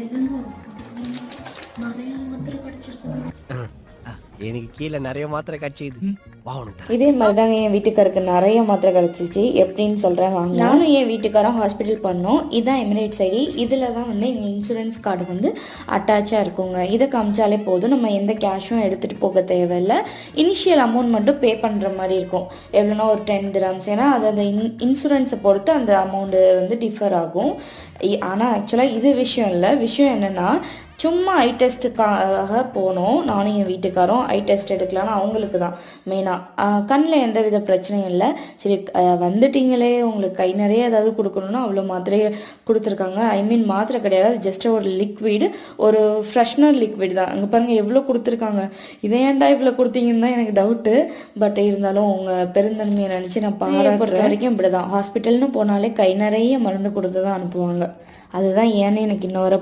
என்னங்க நிறைய மாத்திரை கிடைச்சிருக்கு. எனக்கு கீழே நிறைய மாத்திரை கிடைச்சிது. இதே மாதிரி தாங்க என் வீட்டுக்காருக்கு நிறைய மாத்திரை கிடச்சிச்சு. எப்படின்னு சொல்கிறேன் வாங்க. நானும் என் வீட்டுக்காரன் ஹாஸ்பிட்டல் பண்ணோம். இதுதான் எமிரேட்ஸ் ஐடி. இதில் தான் வந்து எங்கள் இன்சூரன்ஸ் கார்டு வந்து அட்டாச்சாக இருக்குங்க. இதை காமிச்சாலே போதும், நம்ம எந்த கேஷும் எடுத்துகிட்டு போக தேவையில்லை. இனிஷியல் அமௌண்ட் மட்டும் பே பண்ணுற மாதிரி இருக்கும். எவ்வளோனா ஒரு 10 dirhams. ஏன்னா அது அந்த இன்சூரன்ஸை பொறுத்து அந்த அமௌண்ட்டு வந்து டிஃபர் ஆகும். ஆனால் ஆக்சுவலாக இது விஷயம் இல்லை. விஷயம் என்னென்னா, சும்மா ஐ டெஸ்ட்டுக்காக போனோம். நானும் என் வீட்டுக்காரும் ஐ டெஸ்ட் எடுக்கலான்னு. அவங்களுக்கு தான் மெயினாக கண்ணில் எந்த வித பிரச்சனையும் இல்லை. சரி வந்துட்டீங்களே, உங்களுக்கு கை நிறைய ஏதாவது கொடுக்கணுன்னா அவ்வளோ மாத்திரையை கொடுத்துருக்காங்க. ஐ மீன் மாத்திரை கிடையாது, ஜஸ்ட் ஒரு லிக்விடு, ஒரு ஃப்ரெஷ்னர் லிக்விட் தான். அங்கே பாருங்கள் எவ்வளோ கொடுத்துருக்காங்க. இதை ஏன்டா இவ்வளோ கொடுத்தீங்கன்னு தான் எனக்கு டவுட்டு. பட் இருந்தாலும் உங்கள் பெருந்தன்மையை நினச்சி நான் பொறுத்த வரைக்கும் இப்படி தான். ஹாஸ்பிட்டல்னு போனாலே கை நிறைய மருந்து கொடுத்து தான் அனுப்புவாங்க. அதுதான் ஏன்னு எனக்கு இன்னொரு